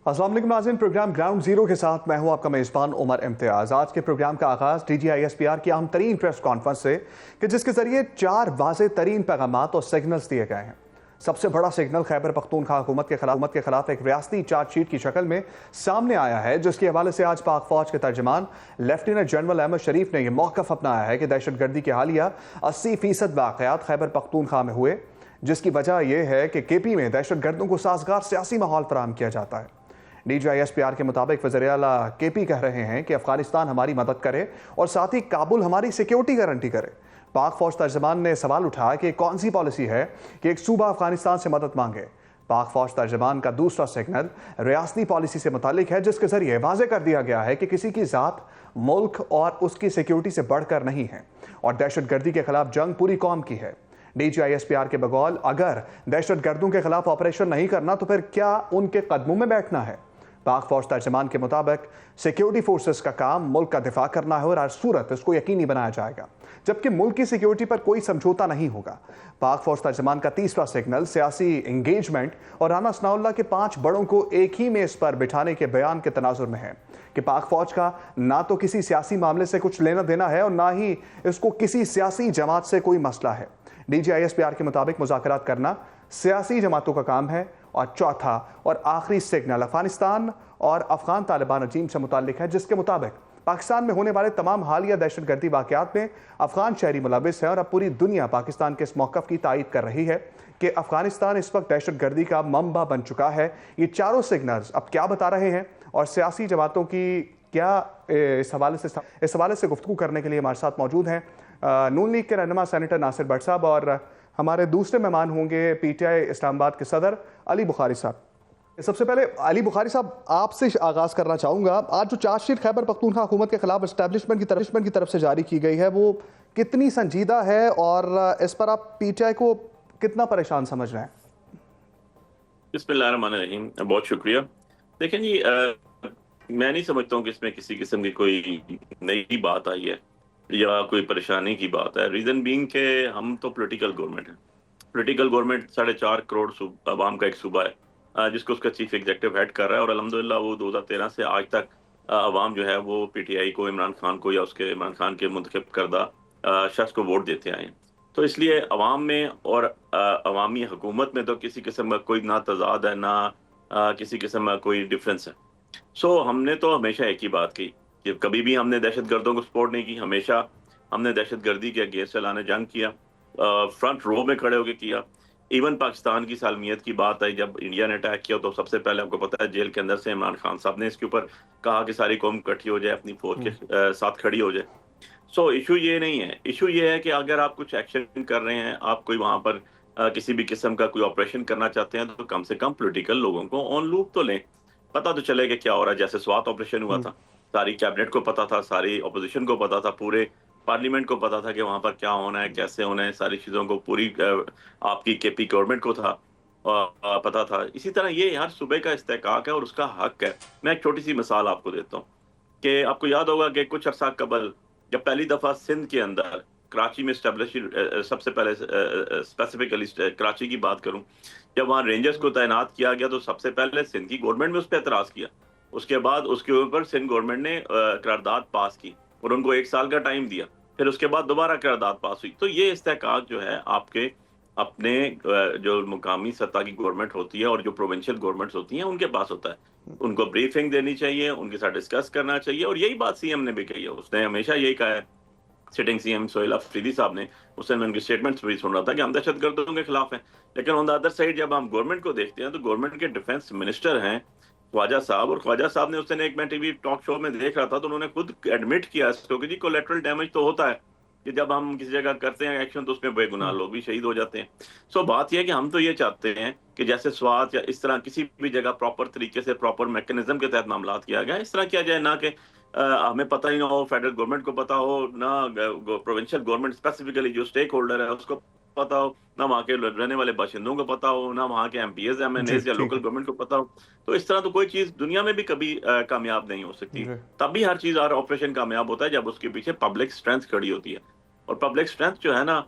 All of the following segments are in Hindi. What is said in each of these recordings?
अस्सलाम वालेकुम नाज़रीन, प्रोग्राम ग्राउंड जीरो के साथ मैं हूं आपका मेज़बान उमर इम्तियाज़। आज के प्रोग्राम का आगाज़ DGISPR की अहम तरीन प्रेस कॉन्फ्रेंस से कि जिसके जरिए 4 वाज़ेह तरीन पैगामात और सिग्नल्स दिए गए हैं। सबसे बड़ा सिग्नल खैबर पख्तूनख्वा हुकूमत के खिलाफ एक रियासती चार्जशीट की शक्ल में सामने आया है, जिसके हवाले से आज पाक फौज के तर्जमान लेफ्टिनेंट जनरल अहमद शरीफ ने यह मौक़िफ़ अपनाया है कि दहशतगर्दी के हालिया 80% वाक़यात खैबर पख्तूनख्वा में हुए, जिसकी वजह यह है कि KP में दहशतगर्दों को साजगार सियासी माहौल फराहम किया जाता है। DGISPR के मुताबिक वज़ीर आला KP कह रहे हैं कि अफगानिस्तान हमारी मदद करे और साथ ही काबुल हमारी सिक्योरिटी गारंटी करे। पाक फौज तर्जमान ने सवाल उठाया कि कौन सी पॉलिसी है कि एक सूबा अफगानिस्तान से मदद मांगे। पाक फौज तर्जमान का दूसरा सिग्नल रियासती पॉलिसी से मुतालिक है, जिसके जरिए वाज़े कर दिया गया है कि किसी की ज़ात मुल्क और उसकी सिक्योरिटी से बढ़कर नहीं है और दहशतगर्दी के खिलाफ जंग पूरी कौम की है। DGISPR के बगौल अगर दहशतगर्दों के खिलाफ ऑपरेशन नहीं करना तो फिर क्या उनके कदमों में बैठना है। पाक फौज तर्जमान के मुताबिक सिक्योरिटी फोर्सेस का काम मुल्क का दिफा करना है और हर सूरत इसको यकीनी बनाया जाएगा, जबकि मुल्क की सिक्योरिटी पर कोई समझौता नहीं होगा। पाक फौज तर्जमान का तीसरा सिग्नल सियासी इंगेजमेंट और राना सनाउल्लाह के 5 बड़ों को एक ही मेज पर बिठाने के बयान के तनाजुर में है कि पाक फौज का ना तो किसी सियासी मामले से कुछ लेना देना है और ना ही इसको किसी सियासी जमात से कोई मसला है। DGISPR के मुताबिक मुज़ाकरात करना सियासी जमातों का काम है। और चौथा और आखिरी सिग्नल अफगानिस्तान और अफगान तालिबान रजीम से मुताल्लिक है, जिसके मुताबिक पाकिस्तान में होने वाले तमाम हालिया दहशतगर्दी वाक़यात में अफगान शहरी मुलविस हैं और अब पूरी दुनिया पाकिस्तान के इस मौक़िफ़ की तायीद कर रही है कि अफगानिस्तान इस वक्त दहशतगर्दी का मंबा बन चुका है। ये चारों सिग्नल्स अब क्या बता रहे हैं और सियासी जमातों की क्या इस हवाले से गुफ्तगू करने के लिए हमारे साथ मौजूद हैं नून लीग के रहनुमा सेनेटर नासिर भट्ट साहब और हमारे दूसरे मेहमान होंगे PTI इस्लामाबाद के सदर अली बुखारी साहब। सबसे पहले अली बुखारी साहब, आपसे आगाज़ करना चाहूँगा, आज जो चार्जशीट खैबर पख्तूनख्वा हुकूमत के खिलाफ एस्टैब्लिशमेंट की तरफ से जारी की गई है वो कितनी संजीदा है और इस पर आप PTI को कितना परेशान समझ रहे हैं? बिस्मिल्लाहिर्रहमानिर्रहीम, बहुत शुक्रिया। देखें जी, मैं नहीं समझता हूँ कि इसमें किसी किस्म की कोई नई बात आई है या कोई परेशानी की बात है। रीज़न बीइंग के हम तो पॉलिटिकल गवर्नमेंट है। पॉलिटिकल गवर्नमेंट 4.5 करोड़ अवाम का एक सूबा है, जिसको उसका चीफ एग्जीक्यूटिव हेड कर रहा है और अल्हम्दुलिल्लाह वो 2013 से आज तक अवाम जो है वो PTI को, इमरान खान को या उसके इमरान खान के मुंतखब करदा शख्स को वोट देते आए हैं। तो इसलिए अवाम में और अवामी हुकूमत में तो किसी किस्म का कोई ना तज़ाद है, ना किसी किस्म का कोई डिफरेंस है। सो हमने तो हमेशा एक ही बात की कि कभी भी हमने दहशतगर्दों को सपोर्ट नहीं की। हमेशा हमने दहशतगर्दी के अगेंस्ट चलाने जंग किया, फ्रंट रो में खड़े होकर किया। इवन पाकिस्तान की सालमियत की बात आई, जब इंडिया ने अटैक किया तो सबसे पहले आपको पता है जेल के अंदर से इमरान खान साहब ने इसके ऊपर कहा कि सारी कौम इकट्ठी हो जाए, अपनी फौज के साथ खड़ी हो जाए। सो इशू ये नहीं है। इशू ये है कि अगर आप कुछ एक्शन कर रहे हैं, आप कोई वहां पर किसी भी किस्म का कोई ऑपरेशन करना चाहते हैं, तो कम से कम पॉलिटिकल लोगों को ऑन लूप तो लें, पता तो चले कि क्या हो रहा है। जैसे स्वात ऑपरेशन हुआ था, सारी कैबिनेट को पता था, सारी ऑपोजिशन को पता था, पूरे पार्लियामेंट को पता था कि वहां पर क्या होना है, कैसे होना है, सारी चीजों को पूरी आपकी KP गवर्नमेंट को था पता था। इसी तरह ये हर सूबे का इस्तेहकाक है और उसका हक है। मैं एक छोटी सी मिसाल आपको देता हूँ कि आपको याद होगा कि कुछ अर्सा कबल जब पहली दफा सिंध के अंदर कराची में स्टैब्लिश, सबसे पहले स्पेसिफिकली कराची की बात करूं, जब वहां रेंजर्स को तैनात किया गया तो सबसे पहले सिंध की गवर्नमेंट ने उस पर एतराज किया। उसके बाद उसके ऊपर सिंध गवर्नमेंट ने करारदाद पास की और उनको 1 साल का टाइम दिया। फिर उसके बाद दोबारा करारदाद पास हुई। तो ये इस्तेहकाक जो है आपके अपने जो मुकामी सतह की गवर्नमेंट होती है और जो प्रोविंशियल गवर्नमेंट्स होती हैं उनके पास होता है। उनको ब्रीफिंग देनी चाहिए, उनके साथ डिस्कस करना चाहिए और यही बात CM ने भी कही है। उसने हमेशा यही कहा है, सिटिंग CM सोहेल अफरीदी साहब ने, उससे मैं उनके स्टेटमेंट्स भी सुन रहा था कि हम दहशतगर्दों के खिलाफ हैं। लेकिन ऑन द अदर साइड जब हम गवर्नमेंट को देखते हैं तो गवर्नमेंट के डिफेंस मिनिस्टर हैं ख्वाजा साहब, और ख्वाजा साहब ने उसने एक मैं TV टॉक शो में देख रहा था तो उन्होंने खुद एडमिट किया इसको कि जी कोलेटरल डैमेज तो होता है कि जब हम किसी जगह करते हैं एक्शन तो उसमें बेगुनाह लोग भी शहीद हो जाते हैं। सो बात यह है कि हम तो ये चाहते हैं कि जैसे स्वात या इस तरह किसी भी जगह प्रॉपर तरीके से प्रॉपर मैकेनिज्म के तहत मामला किया गया, इस तरह किया जाए, ना कि हमें पता ही ना हो, फेडरल गवर्नमेंट को पता हो ना, प्रोविंशियल गवर्नमेंट स्पेसिफिकली जो स्टेक होल्डर है उसको पता हो, ना वहाँ के रहने वाले बाशिंदों को पता हो, ना वहाँ के MPs MNAs या लोकल गवर्नमेंट को पता हो। तो इस तरह तो कोई चीज दुनिया में भी कभी कामयाब नहीं हो सकती। तभी हर चीज, हर ऑपरेशन कामयाब होता है जब उसके पीछे पब्लिक स्ट्रेंथ खड़ी होती है। और पब्लिक स्ट्रेंथ जो है ना,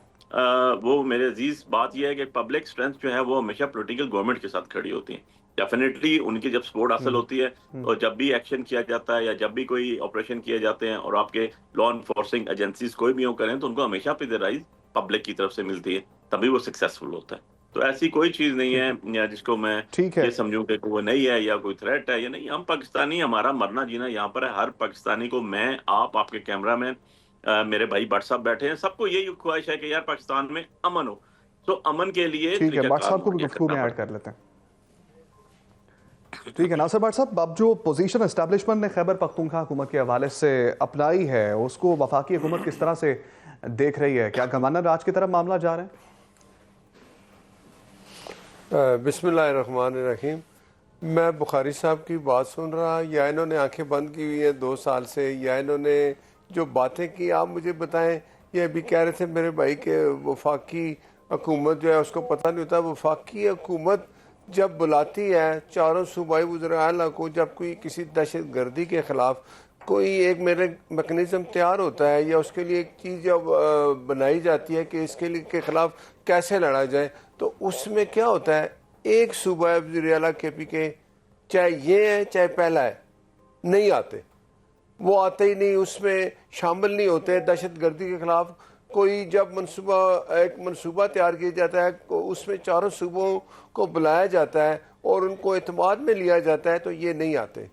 वो मेरे अजीज बात यह है कि पब्लिक स्ट्रेंथ जो है वो हमेशा पॉलिटिकल गवर्नमेंट के साथ खड़ी होती है। डेफिनेटली उनकी जब सपोर्ट हासिल होती है, और जब भी एक्शन किया जाता है या जब भी कोई ऑपरेशन किए जाते हैं और आपके लॉ इन्फोर्सिंग एजेंसीज कोई भी हो करें, तो उनको हमेशा पिजराइज पब्लिक की तरफ से मिलती है, तभी वो सक्सेसफुल होता है। तो ऐसी कोई चीज नहीं है या जिसको मैं ठीक है। ये समझूं कि वो नहीं है या कोई थ्रेट है या नहीं। हम पाकिस्तानी, हमारा मरना जीना यहाँ पर है। हर पाकिस्तानी को, मैं, आप, आपके कैमरा मैन, मेरे भाई भट्ट साहब बैठे हैं, सबको यही ख्वाहिश है कि यार पाकिस्तान में अमन हो। तो अमन के लिए ठीक है, भट्ट तरीकाकार साहब को भी मुहैया गुफ्तगू करना में ऐड पड़ता कर लेते हैं। ठीक है नासिर भट्ट साहब, अब जो पोजीशन एस्टेब्लिशमेंट ने खैबर पख्तूनख्वा हुकूमत के हवाले से अपनाई है, उसको वफाकी हुकूमत किस तरह से देख रही है? क्या गवर्नर राज की तरफ मामला जा रहे हैं? बिस्मिल्लाहिर्रहमानिर्रहीम। मैं बुखारी साहब की बात सुन रहा, या इन्होंने आंखें बंद की हुई हैं 2 साल से, या इन्होंने जो बातें की आप मुझे बताएं। ये अभी कह रहे थे मेरे भाई के वफाकी हुकूमत जो है उसको पता नहीं होता। वफाकी हुकूमत जब बुलाती है चारों सूबाई वज़ीर आला को, जब कोई किसी दहशत गर्दी के ख़िलाफ़ कोई एक मेरे मैकेनिज़्म तैयार होता है या उसके लिए एक चीज़ जब बनाई जाती है कि इसके लिए के ख़िलाफ़ कैसे लड़ा जाए, तो उसमें क्या होता है, एक सूबा वज़ीर आला KP के, चाहे ये है चाहे पहला है, नहीं आते। वो आते ही नहीं, उसमें शामिल नहीं होते। दहशत गर्दी के ख़िलाफ़ कोई जब एक मनसूबा तैयार किया जाता है, उसमें चारों सूबों को बुलाया जाता है और उनको एतमाद में लिया जाता है, तो ये नहीं आते।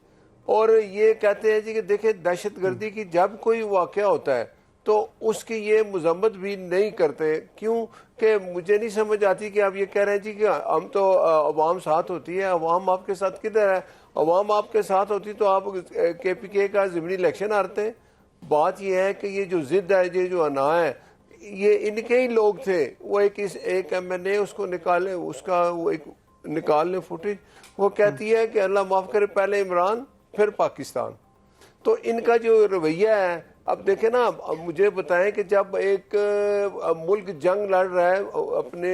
और ये कहते हैं जी कि देखिए दहशत गर्दी की जब कोई वाक़या होता है तो उसकी ये मजम्मत भी नहीं करते। क्यों कि मुझे नहीं समझ आती कि आप ये कह रहे हैं जी कि हम तो अवाम साथ होती है। अवाम आपके साथ किधर है? अवाम आपके साथ होती तो आप KPK का ज़िमनी इलेक्शन हारते। बात यह है कि ये जो ज़िद है, ये जो अना है, ये इनके ही लोग थे। वो एक MNA उसको निकाले, उसका वो एक निकालने फुटेज, वो कहती है कि अल्लाह माफ़ करे पहले इमरान फिर पाकिस्तान। तो इनका जो रवैया है, अब देखें ना, अब मुझे बताएं कि जब एक मुल्क जंग लड़ रहा है अपने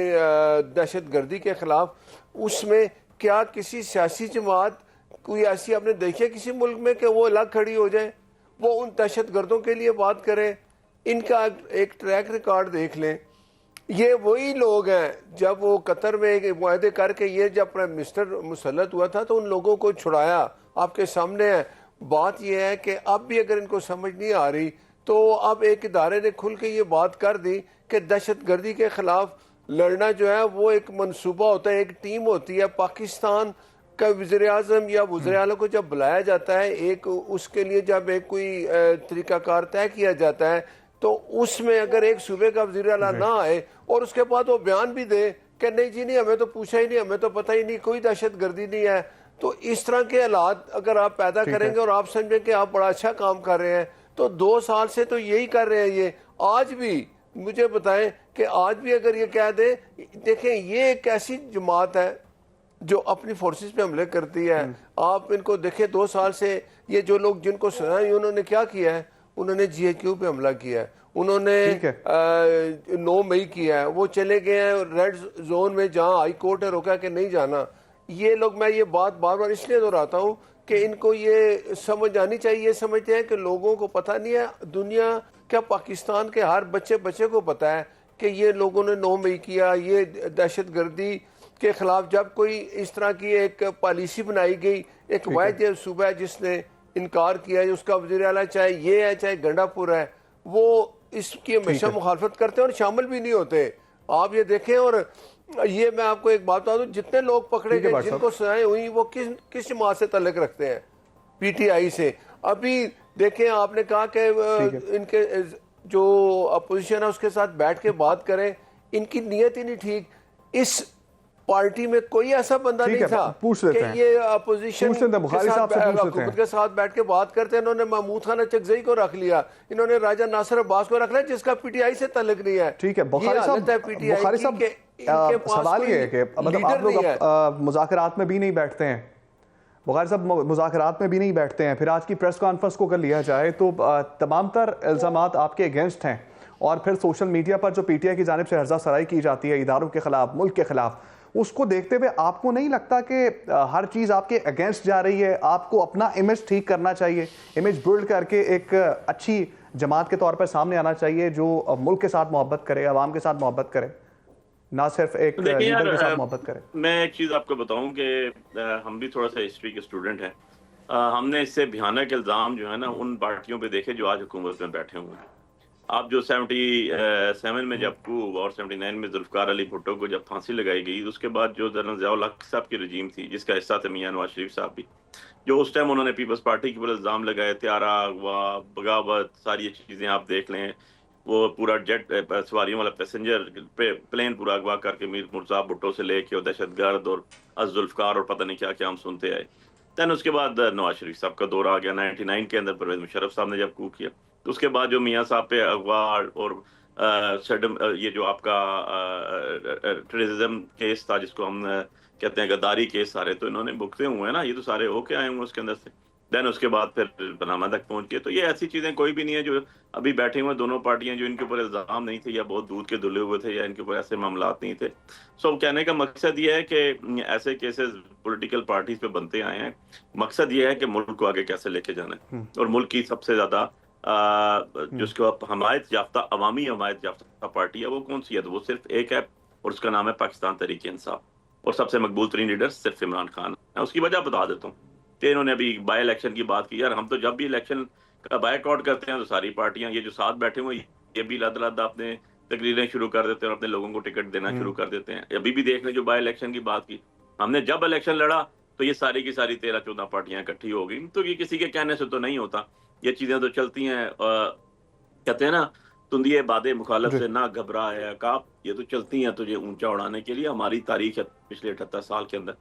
दहशत गर्दी के ख़िलाफ़, उसमें क्या किसी सियासी जमात कोई ऐसी आपने देखी है किसी मुल्क में कि वो अलग खड़ी हो जाए, वो उन दहशत गर्दों के लिए बात करे? इनका एक ट्रैक रिकॉर्ड देख लें। ये वही लोग हैं, जब वो कतर में एक मुआहदे करके ये जब प्राइम मिनिस्टर मुसल्लत हुआ था तो उन लोगों को छुड़ाया, आपके सामने है। बात यह है कि अब भी अगर इनको समझ नहीं आ रही तो अब एक इदारे ने खुल के ये बात कर दी कि दहशत गर्दी के ख़िलाफ़ लड़ना जो है वो एक मनसूबा होता है, एक टीम होती है। पाकिस्तान का वज़ीर-ए-आज़म या वज़ीर-ए-आला को जब बुलाया जाता है, एक उसके लिए जब एक कोई तरीक़ाकार तय किया जाता है, तो उसमें अगर एक सूबे का वज़ीर-ए-आला ना आए और उसके बाद वो बयान भी दे कि नहीं जी, नहीं, हमें तो पूछा ही नहीं, हमें तो पता ही नहीं, कोई दहशत गर्दी नहीं है, तो इस तरह के हालात अगर आप पैदा करेंगे और आप समझें कि आप बड़ा अच्छा काम कर रहे हैं, तो 2 साल से तो यही कर रहे हैं। ये आज भी मुझे बताएं कि आज भी अगर ये कह दें, देखें ये एक ऐसी जमात है जो अपनी फोर्सेस पे हमले करती है। आप इनको देखें 2 साल से ये जो लोग जिनको सुनाए उन्होंने क्या किया है, उन्होंने GHQ पे हमला किया है, उन्होंने 9 मई किया है, वो चले गए हैं रेड जोन में जहाँ हाई कोर्ट है रोका कि नहीं जाना। ये लोग, मैं ये बात बार बार इसलिए दोहराता हूँ कि इनको ये समझ आनी चाहिए। ये समझते हैं कि लोगों को पता नहीं है, दुनिया क्या पाकिस्तान के हर बच्चे को पता है कि ये लोगों ने 9 मई किया। ये दहशत गर्दी के खिलाफ जब कोई इस तरह की एक पॉलिसी बनाई गई, एक वाहिद सूबा है जिसने इनकार किया, उसका वज़ीर आला चाहे ये है चाहे गंडापुर है, वो इसकी हमेशा मुखालफत करते हैं और शामिल भी नहीं होते। आप ये देखें। और ये मैं आपको एक बात बता दूं, जितने लोग पकड़े गए जिनको सजाएं हुई वो किस जमात से ताल्लुक रखते हैं? PTI से। अभी देखें, आपने कहा कि इनके जो अपोजिशन है उसके साथ बैठ के बात करें, इनकी नीयत ही नहीं ठीक। इस पार्टी में कोई ऐसा बंदा नहीं था कि ये अपोजिशन हुकूमत के साथ बैठ के बात करते हैं। इन्होंने महमूद खान अचकज़ई को रख लिया, इन्होंने राजा नासिर अब्बास को रख लिया जिसका PTI से ताल्लुक नहीं है। ठीक है बुखारी साहब, सवाल ये है कि मतलब आप लोग मुज़ाकरात में भी नहीं बैठते हैं, बुखारी साहब मुज़ाकरात में भी नहीं बैठते हैं, फिर आज की प्रेस कॉन्फ्रेंस को अगर लिया जाए तो तमाम तर इल्ज़ामात आपके अगेंस्ट हैं, और फिर सोशल मीडिया पर जो PTI की जानिब से हर्जा सराई की जाती है इदारों के खिलाफ, मुल्क के खिलाफ, उसको देखते हुए आपको नहीं लगता कि हर चीज़ आपके अगेंस्ट जा रही है? आपको अपना इमेज ठीक करना चाहिए, इमेज बिल्ड करके एक अच्छी जमात के तौर पर सामने आना चाहिए जो मुल्क के साथ मोहब्बत करे, अवाम के साथ मोहब्बत करे। ना सिर्फ एक देखिए लीडर के साथ यार, मोहब्बत करें। मैं एक चीज आपको बताऊं कि हम भी थोड़ा सा हिस्ट्री के स्टूडेंट हैं। हमने इससे भयानक इल्जाम जो है ना उन पार्टियों पे देखे जो आज हुकूमत में बैठे हुए हैं। आप जो 77 में जब कू और 79 में जुल्फकार अली भुट्टो को जब फांसी लगाई गई, उसके बाद जो जनरल ज़िया उल हक साहब की रजीम थी, जिसका हिस्सा थे मियां नवाज शरीफ साहब भी, जो उस टाइम उन्होंने पीपल्स पार्टी के ऊपर इल्जाम लगाए, त्यारा अगवा, बगावत, सारी ये चीजें आप देख लें। वो पूरा जेट सवारियों वाला पैसेंजर प्लेन पूरा अगवा करके मीर मुर्जा भुट्टो से लेके और दहशतगर्द और जुल्फकार और पता नहीं क्या क्या हम सुनते आए। दैन उसके बाद नवाज शरीफ साहब का दौर आ गया 99 के अंदर, परवेज मुशर्रफ साहब ने जब कू किया। तो उसके बाद जो मियाँ साहब पे अगवा और ये जो आपका टेररिज्म केस था, जिसको हम कहते हैं गद्दारी केस, सारे तो इन्होंने भुगते हुए हैं ना, ये तो सारे होके आए हुए उसके अंदर से। देन उसके बाद फिर पनामा तक पहुंच गए। तो ये ऐसी चीजें कोई भी नहीं है जो अभी बैठे हुए दोनों पार्टियां जो इनके ऊपर इल्जाम नहीं थे या बहुत दूध के धुले हुए थे या इनके ऊपर ऐसे मामलात नहीं थे। सो कहने का मकसद ये है कि ऐसे केसेस पॉलिटिकल पार्टीज पे बनते आए हैं। मकसद ये है कि मुल्क को आगे कैसे लेके जाना है, और मुल्क की सबसे ज्यादा जिसको हमायत याफ्ता, अवामी हमायत याफ्ता पार्टी है, वो कौन सी है? तो वो सिर्फ एक है और उसका नाम है पाकिस्तान तहरीक इंसाफ। और सबसे मकबूल तरीन लीडर सिर्फ इमरान खान है। उसकी वजह बता देता हूँ कि इन्होंने अभी बाई इलेक्शन की बात की। यार हम तो जब भी इलेक्शन का बायकॉट करते हैं तो सारी पार्टियां, ये जो साथ बैठे हुए ये भी लद लद अपने तकरीरें शुरू कर देते हैं और अपने लोगों को टिकट देना शुरू कर देते हैं। अभी भी देख लें जो बाई इलेक्शन की बात की, हमने जब इलेक्शन लड़ा तो ये सारी की सारी 13-14 पार्टियां इकट्ठी हो गई। तो ये किसी के कहने से तो नहीं होता, ये चीजें तो चलती हैं। कहते हैं ना, तुंदिए बादे मुखालफ से ना घबरा है अकाब, ये तो चलती हैं तुझे ऊंचा उड़ाने के लिए। हमारी तारीख है पिछले 78 साल के अंदर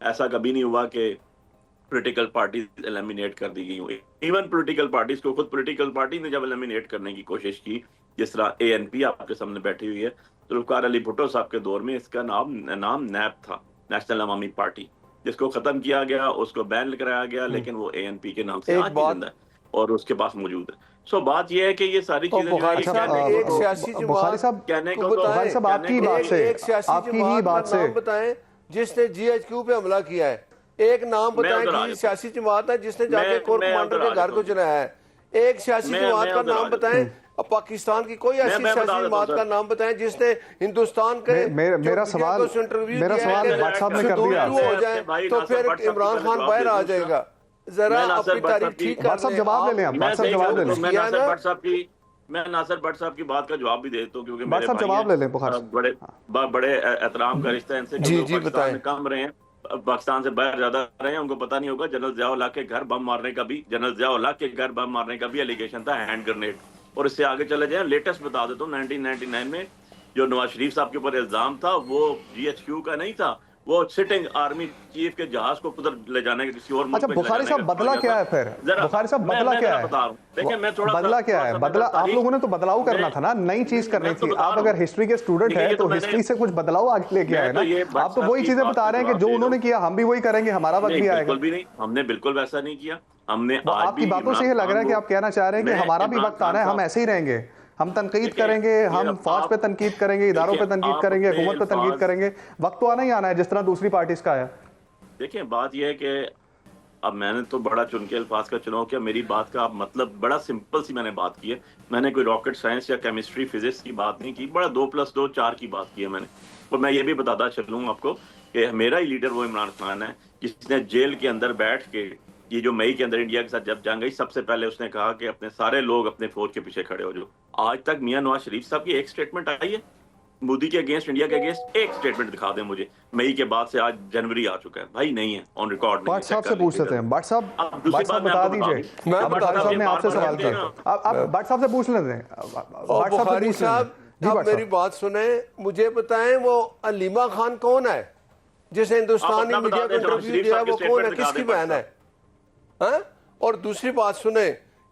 ऐसा कभी नहीं हुआ कि पॉलिटिकल पार्टीज एलिमिनेट कर दी गई हुई। इवन पॉलिटिकल पार्टीज को खुद पॉलिटिकल पार्टी ने जब एलिमिनेट करने की कोशिश की, जिस तरह एएनपी आपके सामने बैठी हुई है, जुल्फकार अली भुट्टो साहब के दौर में इसका नाम नैप था, नेशनल अवामी पार्टी, जिसको खत्म किया गया, उसको बैन कराया गया, लेकिन वो एएनपी के नाम से आज भी जिंदा है और उसके पास मौजूद है। सो बात यह है कि ये सारी चीजें बुखारी साहब कहने को बुखारी साहब आपकी बात से, आपकी ही बात से बताएं जिसने जीएचक्यू पे हमला किया है। एक नाम बताएं कि सियासी जमात है जिसने जाके कोर कमांडर के घर को चलाया है। एक सियासी जमात का नाम बताएं, पाकिस्तान की कोई ऐसी सियासी जमात का नाम बताएं जिसने हिंदुस्तान के मेरा सवाल भट्ट साहब ने कर दिया हो जाए तो फिर इमरान खान बाहर आ जाएगा। जरा अपनी तारीफ ठीक कर, भट्ट साहब जवाब ले लें। आप भट्ट साहब जवाब ले लें। मैं नासिर भट्ट साहब की बात का जवाब भी देता हूँ, क्योंकि भट्ट साहब जवाब ले लें। बड़े एहतराम का रिश्ता इनसे, जी बताएं। कम रहे हैं, पाकिस्तान से बाहर ज्यादा रहे हैं, उनको पता नहीं होगा जनरल ज़िया उल हक के घर बम मारने का भी, जनरल ज़िया उल हक के घर बम मारने का भी एलिगेशन था, हैंड ग्रेनेड। और इससे आगे चले जाए, लेटेस्ट बता देता हूँ, 1999 में जो नवाज शरीफ साहब के ऊपर इल्जाम था वो जीएचक्यू का नहीं था, वो सिटिंग आर्मी चीफ के जहाज को उधर ले जाने का किसी और मुल्क अच्छा, बुखारी साहब बदला क्या है फिर? बुखारी साहब बदला क्या है? देखिए मैं थोड़ा बदला क्या है? बदला आप लोगों ने तो बदलाव करना था ना, नई चीज करनी थी। आप अगर हिस्ट्री के स्टूडेंट हैं तो हिस्ट्री से कुछ बदलाव आगे लेके आए ना। आप तो वही चीजें बता रहे हैं कि जो उन्होंने किया हम भी वही करेंगे, हमारा वक्त भी आएगा। बिल्कुल भी नहीं, हमने बिल्कुल वैसा नहीं किया। हमने आपकी बातों से ये लग रहा है कि आप कहना चाह रहे हैं कि हमारा भी वक्त आना है, हम ऐसे ही रहेंगे, हम तनकीद करेंगे, हम फौज पे तनकीद करेंगे, इदारों पे तनकीद करेंगे, हुकूमत पे तनकीद करेंगे। वक्त तो आना ही आना है जिस तरह दूसरी पार्टीज का है। देखिए बात यह है कि अब मैंने तो बड़ा चुन के अल्फाज का चुनाव किया। मेरी बात का मतलब बड़ा सिंपल सी मैंने बात की है। मैंने कोई रॉकेट साइंस या केमिस्ट्री फिजिक्स की बात नहीं की, बड़ा 2+2 4 की बात की है मैंने। और मैं ये भी बताता चलूँ आपको कि मेरा ही लीडर वो इमरान खान है, जिसने जेल के अंदर बैठ के ये जो मई के अंदर इंडिया के साथ जब जंग गई, सबसे पहले उसने कहा कि अपने सारे लोग अपने फौज के पीछे खड़े हो जाओ। आज तक मियां नवाज शरीफ साहब की एक स्टेटमेंट आई है मोदी के अगेंस्ट, इंडिया के अगेंस्ट? एक स्टेटमेंट दिखा दें मुझे। मई के बाद से आज जनवरी आ चुका है भाई, नहीं है, ऑन रिकॉर्ड। भट्ट साहब से पूछ सकते हैं। भट्ट साहब बता दीजिए। भट्ट साहब ने आपसे सवाल किया, आप भट्ट साहब से पूछ लेते हैं। बुखारी साहब आप मेरी बात सुने, मुझे बताएं वो अलीमा खान कौन है जिसे हिंदुस्तानी मीडिया को इंटरव्यू दिया, वो कौन है, किसकी बहन है? और दूसरी बात सुने,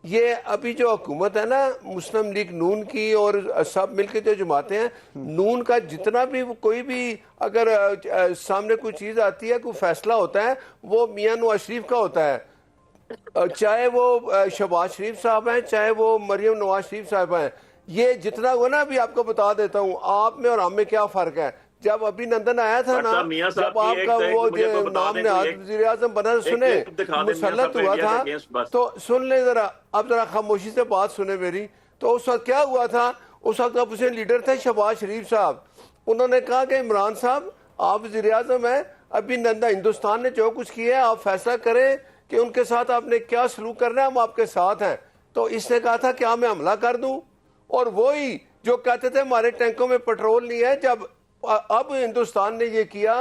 ये अभी जो हुकूमत है ना मुस्लिम लीग नून की और सब मिलकर जो जमाते हैं, नून का जितना भी कोई भी अगर सामने कोई चीज आती है, कोई फैसला होता है, वो मियां नवाज शरीफ का होता है। चाहे वो शहबाज शरीफ साहब हैं, चाहे वो मरियम नवाज शरीफ साहब हैं। ये जितना हुआ ना, अभी आपको बता देता हूँ आप में और हम में क्या फर्क है। जब अभिनंदन आया था ना, जब आपका वो नाम ने वज़ीर आज़म बना, सुने मुसल्लत हुआ था, तो सुन ले जरा, अब जरा खामोशी से बात सुने मेरी। तो उस वक्त क्या हुआ था? उस वक्त अपोजिशन लीडर थे शहबाज शरीफ साहब। उन्होंने कहा कि इमरान साहब आप वज़ीर आज़म हैं, अभी हिंदुस्तान ने जो कुछ किया है आप फैसला करें कि उनके साथ आपने क्या सलूक करना है, हम आपके साथ हैं। तो इसने कहा था क्या मैं हमला कर दूं, और वही जो कहते थे हमारे टैंकों में पेट्रोल नहीं है, जब अब हिंदुस्तान ने ये किया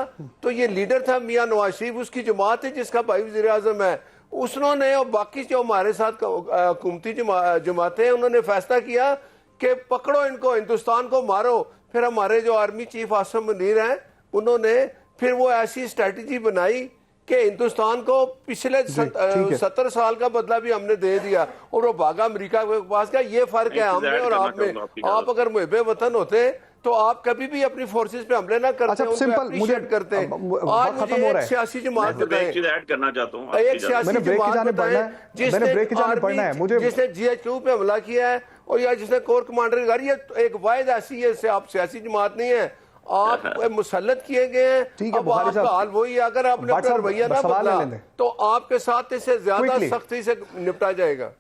तो ये लीडर था मियां नवाज शरीफ, उसकी जमात है जिसका भाई वज़ीर आज़म है, उसने और बाकी जो हमारे साथ हुकूमती जमातें हैं उन्होंने फैसला किया कि पकड़ो इनको, हिंदुस्तान को मारो। फिर हमारे जो आर्मी चीफ आसिम मुनीर हैं उन्होंने फिर वो ऐसी स्ट्रेटजी बनाई कि हिंदुस्तान को पिछले 70 साल का बदला भी हमने दे दिया और वो भागा अमेरिका के पास गया। ये फर्क है हम में और आप में। आप अगर मुहब्बे वतन होते तो आप कभी भी अपनी फोर्सेस पे हमले ना करते। अच्छा, सिंपल मुझे करते आज मुझे एक सियासी जमात बताएं, ऐड करना चाहता हूं, एक सियासी जमात बताएं जिसने GHQ पे हमला किया है और या जिसने कोर कमांडर, ये एक वायद ऐसी है, आप सियासी जमात नहीं है, आप मुसल्लत किए गए हैं। अब आपका हाल वही है, अगर आपने अपना रवैया ना बदला तो आपके साथ इससे ज्यादा सख्ती से निपटा जाएगा।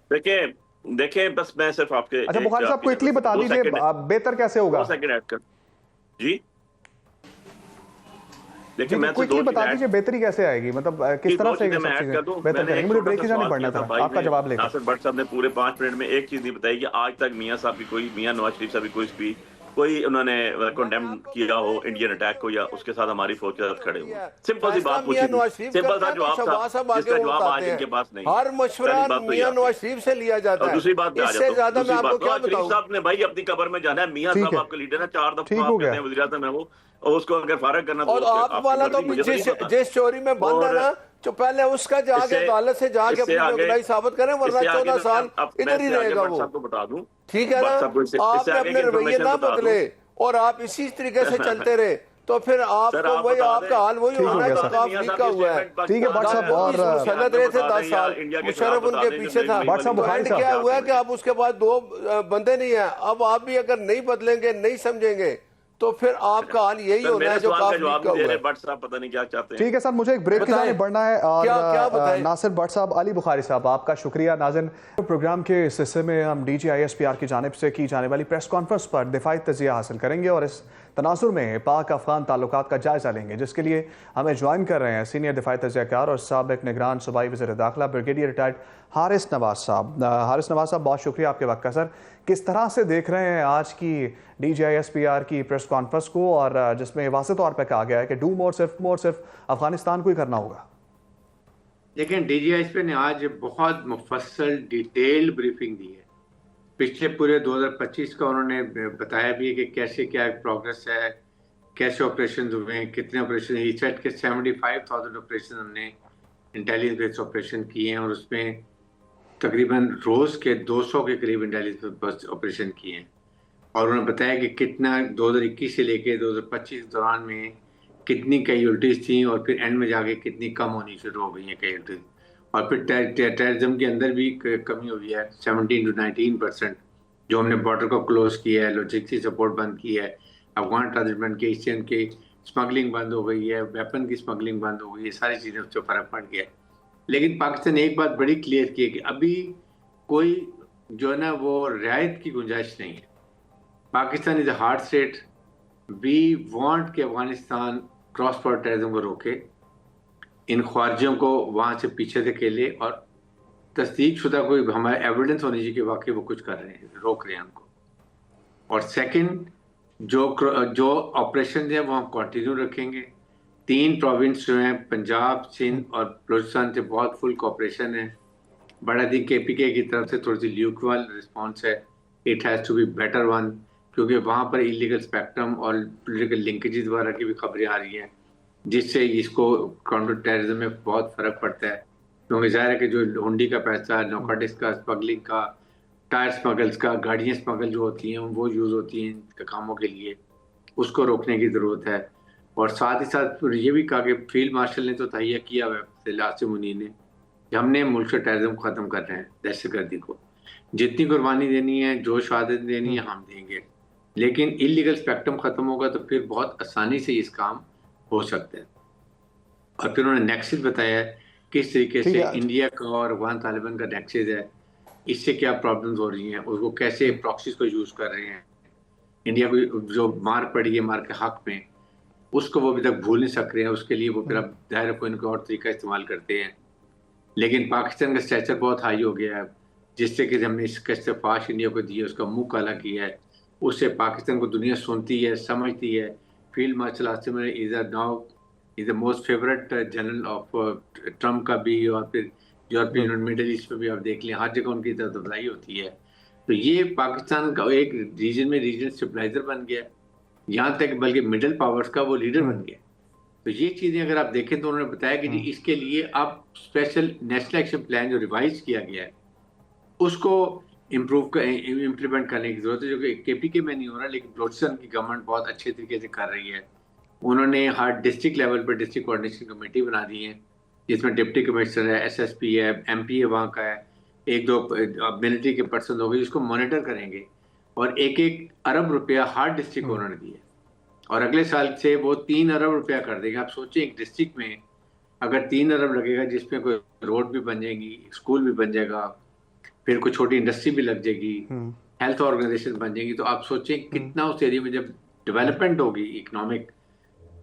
देखिए बस मैं सिर्फ आपके, अच्छा बुखारी साहब क्विकली बता दीजिए बेहतर कैसे होगा। सेकंड ऐड कर जी, देखिए मैं क्विकली बता दीजिए बेहतरी कैसे आएगी, मतलब किस तरह से बेहतर करेंगे। मुझे ब्रेक की जाने पड़ना था, आपका जवाब लेकर। नासिर भट्ट साहब ने पूरे 5 मिनट में एक चीज नहीं बताई कि आज तक मियां साहब की कोई, मियां नवाज शरीफ साहब की कोई स्पीच, कोई उन्होंने कंडेम किया हो इंडियन अटैक को या उसके साथ हमारी फौज के साथ खड़े हो। सिंपल सी बात पूछी, सिंपल सा जवाब था जिसका जवाब आज इनके पास नहीं। हर मशवरा मियां नवाज शरीफ से लिया जाता है। दूसरी बात इससे ज्यादा मैं आपको क्या बताऊं, साहब ने भाई अपनी कब्र में जाना है। मियां साहब आपके लीडर है, 4 दफा आप कहते हैं वज़ीर आज़म है वो, और उसको अगर फारग करना तो और आप वाला तो जिस चोरी में बंद है ना, जो पहले उसका जाके अदालत से जाके अपनी जुर्माई साबित करें, वरना 14 साल इधर ही रहेगा वो। बता दूं, ठीक है ना, आपने अपने रवैये ना बदले और आप इसी तरीके से चलते रहे तो फिर आपको वही, आपका हाल वही होना है जो काफ लीक का हुआ है। ठीक है भट्ट साहब, और मुसल्लत रहे थे 10 साल, मुशर्रफ उनके पीछे था। भट्ट साहब बुखारी साहब क्या हुआ है कि अब उसके बाद 2 बंदे नहीं है। अब आप भी अगर नहीं बदलेंगे, नहीं समझेंगे तो फिर आपका हाल यही होना है जो काफ लीक का हुआ है। भट्ट साहब पता नहीं क्या चाहते हैं। ठीक है सर, मुझे एक ब्रेक की जाने बढ़ना है। और नासिर भट्ट साहब, अली बुखारी साहब, आपका शुक्रिया। नाज़रीन, प्रोग्राम के इस हिस्से में हम DGISPR की जानिब से की जाने वाली प्रेस कॉन्फ्रेंस पर दिफाई तजिया हासिल करेंगे और इस तनासुर में पाक अफगान ताल्लुकात का जायजा लेंगे, जिसके लिए हमें ज्वाइन कर रहे हैं सीनियर दिफाई तजियाकार और साबिक निगरान सूबाई वज़ीर दाखिला ब्रिगेडियर रिटायर्ड हारिस नवाज साहब। हारिस नवाज साहब, बहुत शुक्रिया आपके वक्त का। सर, किस तरह से देख रहे हैं आज की DGISPR की प्रेस कॉन्फ्रेंस को, और जिसमें वाज़ेह तौर पर कहा गया है कि डू मोर सिर्फ अफगानिस्तान को ही करना होगा। लेकिन DGISPR ने आज बहुत मुफस्सल डिटेल ब्रीफिंग दी है। पिछले पूरे 2025 का उन्होंने बताया भी है कि कैसे क्या प्रोग्रेस है, कैसे ऑपरेशन हुए हैं, कितने ऑपरेशन। ही सेट के 75,000 ऑपरेशन हमने इंटेलिजेंस बेस्ड ऑपरेशन किए हैं और उसमें तकरीबन रोज़ के 200 के करीब इंटेलिजेंस ऑपरेशन किए हैं। और उन्होंने बताया कि कितना 2021 से लेके 2025 के दौरान में कितनी कैजुअल्टीज थी और फिर एंड में जाके कितनी कम होनी शुरू हो गई हैं कैजुअल्टीज। और फिर टेररिज्म के अंदर भी कमी हुई है 17 to 19%। जो हमने बॉर्डर को क्लोज किया है, लॉजिस्टिक सपोर्ट बंद की है, अफगान ट्रांजिट बंद की, इससे उनकी स्मगलिंग बंद हो गई है, वेपन की स्मगलिंग बंद हो गई है, सारी चीज़ें उससे फ़र्क पड़ गया है। लेकिन पाकिस्तान ने एक बात बड़ी क्लियर की है कि अभी कोई जो है ना वो रियायत की गुंजाइश नहीं है। Pakistan is a hard state. We want कि अफगानिस्तान क्रॉस बॉर्डर टेररिज्म को रोके, इन ख्वारजियों को वहाँ से पीछे धकेले और तस्दीक शुदा कोई हमारे एविडेंस होनी चाहिए कि वाकई वो कुछ कर रहे हैं, रोक रहे हैं उनको। और सेकंड, जो ऑपरेशन है वो हम कंटिन्यू रखेंगे। 3 प्रोविंस जो हैं, पंजाब, सिंध और बलूचिस्तान से बहुत फुल कोऑपरेशन है। बड़ा दिन KPK की तरफ से थोड़ी सी ल्यूकवाल रिस्पॉन्स है। It has to be better one, क्योंकि वहाँ पर इलीगल स्पेक्ट्रम और पोलिटिकल लिंकेजेस वगैरह की भी खबरें आ रही हैं, जिससे इसको काउंटर टेररिज्म में बहुत फ़र्क पड़ता है। क्योंकि ज़ाहिर है कि जो हुंडी का पैसा, नारकोटिक्स का, स्मगलिंग का, टायर स्मगल्स का, गाड़ियाँ स्मगल जो होती हैं वो यूज़ होती हैं इन कामों के लिए, उसको रोकने की ज़रूरत है। और साथ ही साथ ये भी कहा कि फील्ड मार्शल ने तो तहिया किया हुआ है आसिम मुनीर ने कि हमने मुल्क से टेररिज्म को ख़त्म कर रहे हैं, दहशतगर्दी को। जितनी कुर्बानी देनी है, जो शहादत देनी है, हम देंगे। लेकिन इलीगल स्पेक्ट्रम ख़त्म होगा तो फिर बहुत आसानी से इस काम हो सकता है। और फिर उन्होंने नेक्सस बताया है किस तरीके से इंडिया का और अफगान तालिबान का नेक्सस है, इससे क्या प्रॉब्लम्स हो रही हैं, उसको कैसे प्रॉक्सीज को यूज़ कर रहे हैं। इंडिया को जो मार पड़ी है मार के हक में, उसको वो अभी तक भूल नहीं सक रहे हैं। उसके लिए वो फिर अब दायरे कोई ना कोई और तरीका इस्तेमाल करते हैं। लेकिन पाकिस्तान का स्टेचर बहुत हाई हो गया है, जिससे कि हमने इसका इस्तेफाश इंडिया को दिया, उसका मुंह काला किया है। उससे पाकिस्तान को दुनिया सुनती है, समझती है। Field marshal Asim is now is the most favourite general of Trump का भी, और फिर यूरोपियन और मिडिल ईस्ट में भी आप देख लें, हर जगह उनकी इज्जत अफजाई होती है। तो ये पाकिस्तान का एक रीजन में रीजन स्टेबलाइजर बन गया, यहाँ तक बल्कि मिडिल पावर्स का वो लीडर बन गया। तो ये चीजें अगर आप देखें तो उन्होंने बताया कि जी इसके लिए अब स्पेशल नेशनल एक्शन प्लान जो रिवाइज किया गया है उसको इम्प्लीमेंट करने की जरूरत है, जो कि केपीके में नहीं हो रहा, लेकिन बलोचिस्तान की गवर्नमेंट बहुत अच्छे तरीके से कर रही है। उन्होंने हर डिस्ट्रिक्ट लेवल पर डिस्ट्रिक्ट कोऑर्डिनेशन कमेटी बना दी है, जिसमें डिप्टी कमिश्नर है, एसएसपी है, एमपी है वहाँ का है, एक दो मिलिट्री के पर्सन हो गए जिसको मॉनिटर करेंगे। और 1-1 अरब रुपया हर डिस्ट्रिक्ट को उन्होंने दिया, और अगले साल से वो 3 अरब रुपया कर देंगे। आप सोचें एक डिस्ट्रिक्ट में अगर 3 अरब लगेगा, जिसमें कोई रोड भी बन जाएगी, स्कूल भी बन जाएगा, फिर कोई छोटी इंडस्ट्री भी लग जाएगी, हेल्थ ऑर्गेनाइजेशन बन जाएगी, तो आप सोचें कितना उस एरिया में जब डेवलपमेंट होगी इकोनॉमिक,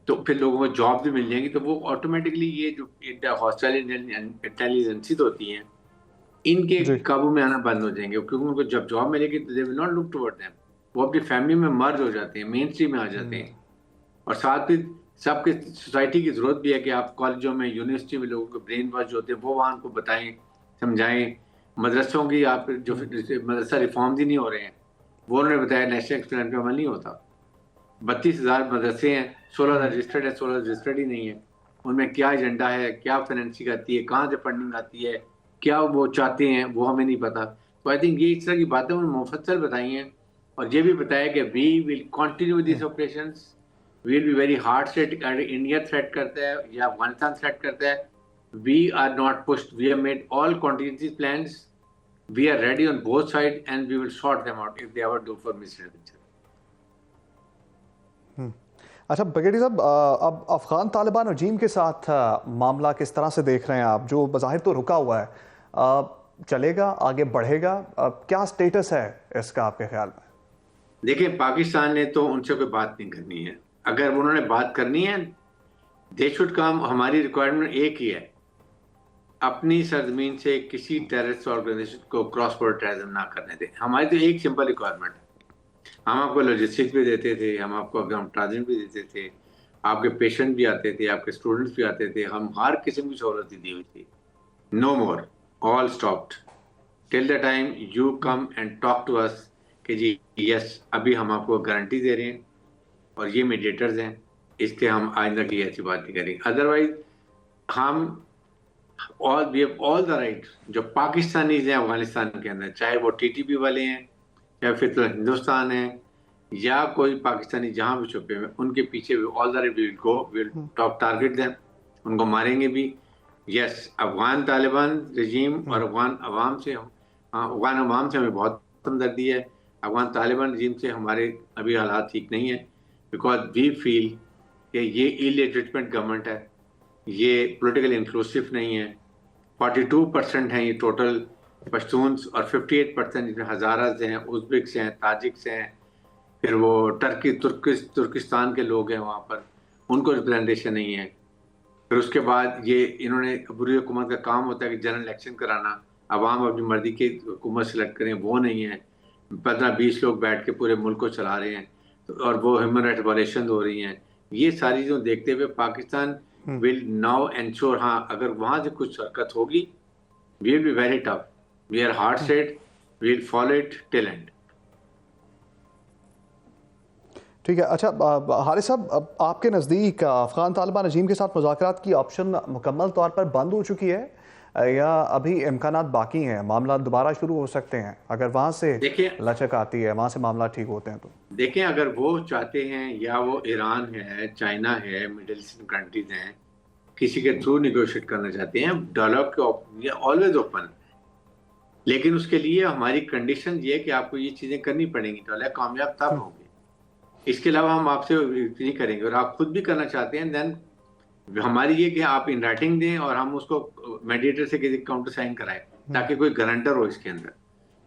तो फिर लोगों को जॉब भी मिल जाएंगी। तो वो ऑटोमेटिकली ये जो हॉस्टाइल इंटेलिजेंसीज होती हैं इनके काबू में आना बंद हो जाएंगे, क्योंकि उनको जब जॉब मिलेगी तो they will not look toward them, वो अपनी फैमिली में मर्ज हो जाते हैं, मेन स्ट्रीम में आ जाते हैं। और साथ ही सबके सोसाइटी की जरूरत भी है कि आप कॉलेजों में, यूनिवर्सिटी में लोगों को ब्रेन वॉश होते हैं वो वहाँ उनको बताएं, समझाएं। मदरसों की आप जो मदरसा रिफॉर्म्स ही नहीं हो रहे हैं, वो उन्होंने बताया नेशनल एक्सप्लान पे अमल नहीं होता। 32,000 मदरसे हैं, 16,000 रजिस्टर्ड है, 16 रजिस्टर्ड ही नहीं है। उनमें क्या एजेंडा है, क्या फाइनेंसिंग आती है, कहाँ से फंडिंग आती है, क्या वो चाहते हैं, वो हमें नहीं पता। तो आई थिंक ये इस तरह की बातें उन्होंने मुफस्सल बताई हैं, और ये भी बताया कि we will continue this operations, we will be very hard set. अगर इंडिया थ्रेट करता है या अफगानिस्तान थ्रेट करता है, we are not pushed, we have made all contingency plans, we are ready on both side and we will sort them out if they ever do for misbehaviour. अच्छा ब्रिगेडियर साहब, अब अफगान तालिबान रजीम के साथ मामला किस तरह से देख रहे हैं आप, जो बज़ाहिर तो रुका हुआ है, चलेगा, आगे बढ़ेगा, क्या स्टेटस है इसका आपके ख्याल में? देखिए, पाकिस्तान ने तो उनसे कोई बात नहीं करनी है। अगर उन्होंने बात करनी है, दे शुड कम। हमारी रिक्वायरमेंट एक ही है, अपनी सरजमीन से किसी टेररिस्ट ऑर्गेनाइजेशन को क्रॉस बॉर्डर टेररिज्म ना करने दें। हमारी तो एक सिंपल रिक्वायरमेंट है। हम आपको लॉजिस्टिक्स भी देते थे, हम आपको ट्रांजिट भी देते थे, आपके पेशेंट भी आते थे, आपके स्टूडेंट्स भी आते थे, हम हर किस्म की सहूलत दी हुई थी। No more, all stopped till the time you come and talk to us कि जी यस, अभी हम आपको गारंटी दे रहे हैं और ये मीडिएटर्स हैं, इसके हम आइंदा की ऐसी बात नहीं करेंगे। अदरवाइज हम we have all the right. जो पाकिस्तानीज हैं अफगानिस्तान के अंदर, चाहे वो टीटीपी वाले हैं या फिर तो हिंदुस्तान है या कोई पाकिस्तानी जहाँ भी छुपे हुए, उनके पीछे भी all the right, we will go, we will top target them, उनको मारेंगे भी। यस, अफगान तालिबान रजीम और अफगान अवाम से हमें बहुत हमदर्दी है। अफगान तालिबान रजीम से हमारे अभी हालात ठीक नहीं है, बिकॉज वी फील कि ये इलेजिटिमेट गवर्नमेंट है, ये पॉलिटिकल इंक्लूसिव नहीं है। 42% हैं ये टोटल पश्तून्स, और 58% जिसमें हज़ाराज हैं, उज़्बेक्स हैं, ताजिक्स हैं, फिर वो तुर्किस्तान के लोग हैं वहाँ पर, उनको रिप्रेजेंटेशन नहीं है। फिर उसके बाद ये इन्होंने, बुरी हुकूमत का काम होता है कि जनरल इलेक्शन कराना, अवाम अपनी मर्जी की हुकूमत सेलेक्ट करें, वो नहीं है। 15-20 लोग बैठ के पूरे मुल्क को चला रहे हैं, तो और वो ह्यूमन राइट वायलेशन हो रही हैं। ये सारी चीज़ों देखते हुए पाकिस्तान विल नाउ एंश्योर, हाँ अगर वहाँ से कुछ हरकत होगी, we will be very tough, we are hard set, we will follow it till end. ठीक है। अच्छा हारिस साहब, आपके नज़दीक अफगान तालिबान रजीम के साथ मुज़ाकरात की ऑप्शन मुकम्मल तौर पर बंद हो चुकी है या अभी इम्कानात बाकी हैं, मामला दोबारा शुरू हो सकते हैं अगर वहाँ से लचक आती है, वहाँ से मामला ठीक होते हैं तो? देखें, अगर वो चाहते हैं या वो ईरान है, चाइना है, मिडिल ईस्टर्न कंट्रीज हैं, किसी के थ्रू निगोशिएट करना चाहते हैं, डायलॉग के ऑलवेज ओपन। लेकिन उसके लिए हमारी कंडीशन ये है कि आपको ये चीज़ें करनी पड़ेंगी, डायलॉग कामयाब तब होंगे। इसके अलावा हम आपसे नहीं करेंगे, और आप खुद भी करना चाहते हैं देन हमारी ये कि आप इन राइटिंग दें और हम उसको मेडिएटर से किसी काउंटर साइन कराएं, ताकि कोई गारंटर हो इसके अंदर।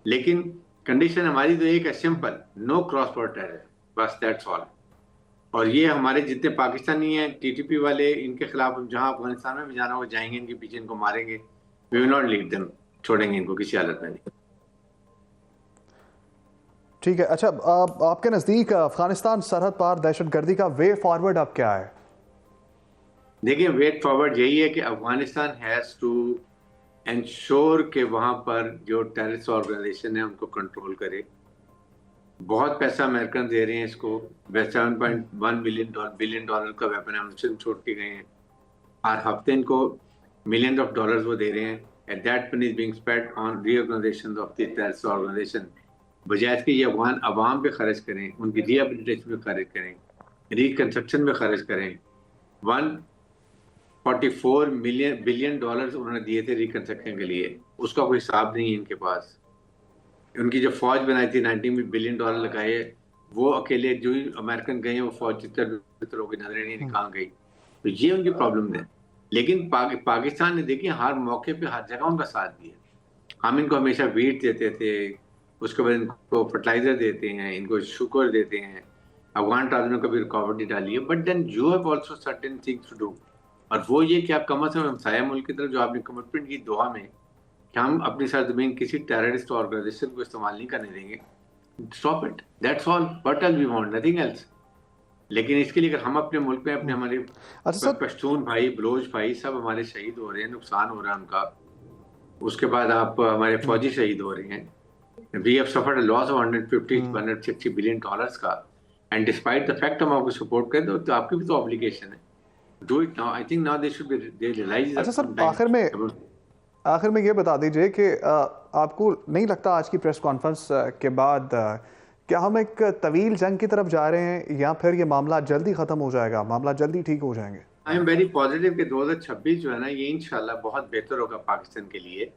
लेकिन कंडीशन हमारी तो एक है simple, no cross border terror. बस दैट्स ऑल। और ये हमारे जितने पाकिस्तानी हैं टीटीपी वाले, इनके खिलाफ हम जहां अफगानिस्तान में भी जाना हो जाएंगे, इनके पीछे इनको मारेंगे। We will not leave them, छोड़ेंगे इनको किसी हालत में नहीं। ठीक है। अच्छा, आपके नज़दीक अफगानिस्तान सरहद पार दहशतगर्दी का वे फॉरवर्ड अब क्या है? देखिए, वेट फॉरवर्ड यही है कि अफगानिस्तान हैज़ टू इंश्योर कि वहां पर जो टेररिस्ट ऑर्गेनाइजेशन है उनको कंट्रोल करे। बहुत पैसा अमेरिकन दे रहे हैं इसको, 7.1 बिलियन डॉलर का वेपन एम्यूनिशन छोड़ के गए हैं। हर हफ्ते इनको मिलियन ऑफ डॉलर्स वो दे रहे हैं, and that money is being spent on reorganisation of the terrorist organisation. बजाय इसके ये अफगान अवाम पे खर्च करें, उनकी रिहेबिलिटेशन पे खर्च करें, रिकंस्ट्रक्शन में खर्च करें। 144 बिलियन डॉलर्स उन्होंने दिए थे रिकंस्ट्रक्शन के लिए, उसका कोई हिसाब नहीं है इनके पास। उनकी जो फौज बनाई थी, 90 बिलियन डॉलर लगाए, वो अकेले जो ही अमेरिकन गए हैं वो फौज तितर होगी, नजरें नहीं निकाल गई। तो ये उनकी प्रॉब्लम है। लेकिन पाकिस्तान ने देखिए हर मौके पे हर जगह उनका साथ दिया। हम इनको हमेशा वीट देते थे, उसके बाद इनको फर्टिलाइजर देते हैं, इनको शुगर देते हैं, अफगान ट्रांसफर कभी रुकावट नहीं डाली है। But then you have also certain things to do, और वो ये कि आप कम अज कम हमसाया मुल्क की तरफ जो आपने कमिटमेंट की दोहा में कि हम अपनी सरजमीन किसी टेररिस्ट ऑर्गेनाइजेशन को इस्तेमाल नहीं करने देंगे, stop it, that's all, what else we want, nothing else. लेकिन इसके लिए अगर हम अपने मुल्क में अपने हमारे अच्छा सर, पश्तून भाई, बलोच भाई सब हमारे शहीद हो रहे हैं, नुकसान हो रहा है उनका, उसके बाद आप हमारे फौजी शहीद हो रहे हैं, we have suffered a loss of 150-160 billion dollars का, एंड डिस्पाइट द फैक्ट हम आपको सपोर्ट करें तो आपकी भी तो ऑब्लिगेशन है, do it now. I think now they should be, they realise. अच्छा सर, आखिर में ये बता दीजिए कि आपको नहीं लगता आज की प्रेस कॉन्फ्रेंस के बाद क्या हम एक तवील जंग की तरफ जा रहे हैं, या फिर ये मामला जल्दी खत्म हो जाएगा, मामला जल्दी ठीक हो जाएंगे? आई एम वेरी पॉजिटिव कि 2026 जो है ना, ये इंशाल्लाह बहुत बेहतर होगा पाकिस्तान के लिए,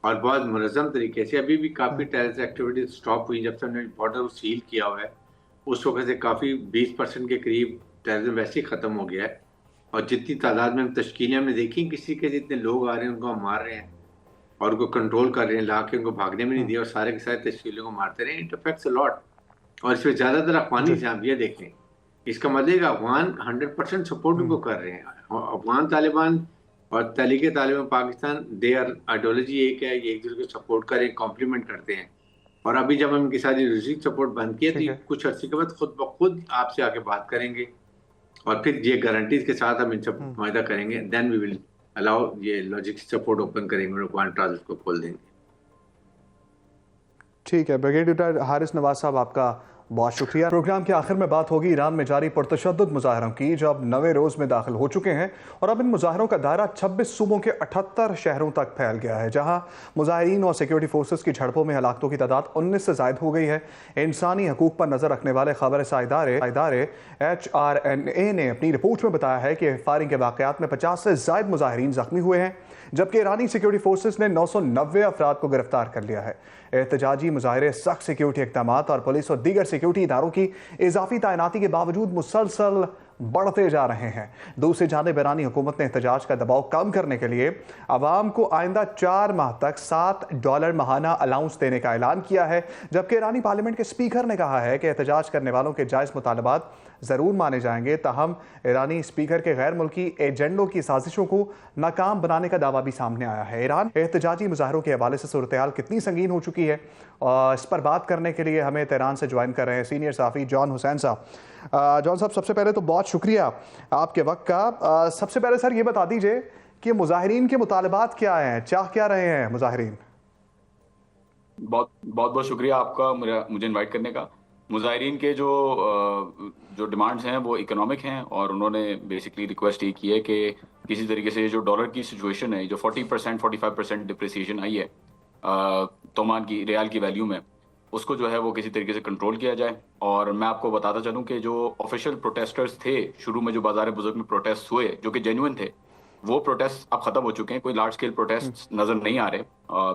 और बहुत मुनज़्ज़म तरीके से। अभी भी काफ़ी टेररिस्ट एक्टिविटी स्टॉप हुई जब से हमने बॉर्डर सील किया हुआ है, उस वक्त से काफ़ी 20% के करीब टेररिज्म वैसे ही ख़त्म हो गया है। और जितनी तादाद में हम तश्कीलें हमने देखी, किसी के जितने लोग आ रहे हैं उनको हम मार रहे हैं और उनको कंट्रोल कर रहे हैं, ला के उनको भागने में नहीं दिया, और सारे के सारे तश्कीलों को मारते रहे। It affects a lot. और इसमें ज़्यादातर अफगानी थे, आप ये देखें, इसका मतलब अफगान 100% सपोर्ट उनको कर रहे हैं। अफगान तालिबान और Tehreek Taliban Pakistan, they are ideology एक है, ये एक दूसरे को सपोर्ट करें, कॉम्प्लीमेंट करते हैं। और अभी जब हम इनके साथ रिलीजियस सपोर्ट बंद किया तो कुछ अर्से के बाद खुद ब खुद आपसे आके बात करेंगे, और फिर ये गारंटीज के साथ हम इनसे मुआहदा करेंगे, देन वी विल अलाउ, ये लॉजिस्टिक सपोर्ट ओपन करेंगे और अफगान ट्रांजिट को खोल देंगे। ठीक है, ब्रिगेडियर हारिस नवाज साहब, आपका बहुत शुक्रिया। प्रोग्राम के आखिर में बात होगी ईरान में जारी पुरतशद्दुद मुजाहरों की, जो अब 9वें रोज में दाखिल हो चुके हैं, और अब इन मुजाहरों का दायरा 26 सूबों के 78 शहरों तक फैल गया है, जहां मुजाहिरीन और सिक्योरिटी फोर्सेस की झड़पों में हलाकतों की तादाद 19 से जायद हो गई है। इंसानी हकूक पर नजर रखने वाले खबरसां इदारे HRNA ने अपनी रिपोर्ट में बताया है कि फायरिंग के वाकयात में 50 से जायद मुजाहिरीन जख्मी हुए हैं, जबकि ईरानी सिक्योरिटी फोर्सेस ने 990 अफराद को गिरफ्तार कर लिया है। एहतजाजी मुजाहरे सख्त सिक्योरिटी इकदाम और पुलिस और दीगर सिक्योरिटी इदारों की इजाफी तैनाती के बावजूद मुसलसल बढ़ते जा रहे हैं। दूसरी जानिब ईरानी हुकूमत ने एहतजाज का दबाव कम करने के लिए अवाम को आइंदा 4 माह तक $7 माहाना अलाउंस देने का ऐलान किया है, जबकि ईरानी पार्लियामेंट के स्पीकर ने कहा है कि एहतजाज करने वालों के जायज़ मुतालबात ज़रूर माने जाएंगे। ताहम ईरानी स्पीकर के गैर मुल्की एजेंडों की साजिशों को नाकाम बनाने का दावा भी सामने आया है। ईरान एहतजाजी मुजाहरों के हवाले से सूरत हाल कितनी संगीन हो चुकी है, इस पर बात करने के लिए हमें तेहरान से ज्वाइन कर रहे हैं सीनियर सहाफ़ी जॉन हुसैन साहब। जॉन साहब, सबसे पहले तो बहुत शुक्रिया आपके वक्त का। सबसे पहले सर ये बता दीजिए कि मुजाहिरीन के मुतालबात क्या हैं, चाह क्या रहे हैं मुजाहिरीन? बहुत शुक्रिया आपका मुझे इनवाइट करने का। मुजाहिरीन के जो डिमांड्स हैं वो इकोनॉमिक हैं, और उन्होंने बेसिकली रिक्वेस्ट ये की है कि किसी तरीके से जो डॉलर की सिचुएशन है, जो 40% 45% डिप्रिसिएशन आई है तोमान की, रियाल की वैल्यू में, उसको जो है वो किसी तरीके से कंट्रोल किया जाए। और मैं आपको बताता चलूँ कि जो ऑफिशियल प्रोटेस्टर्स थे शुरू में, जो बाजार बुजुर्ग में प्रोटेस्ट हुए जो कि जेन्युइन थे, वो प्रोटेस्ट अब खत्म हो चुके हैं। कोई लार्ज स्केल प्रोटेस्ट नजर नहीं आ रहे।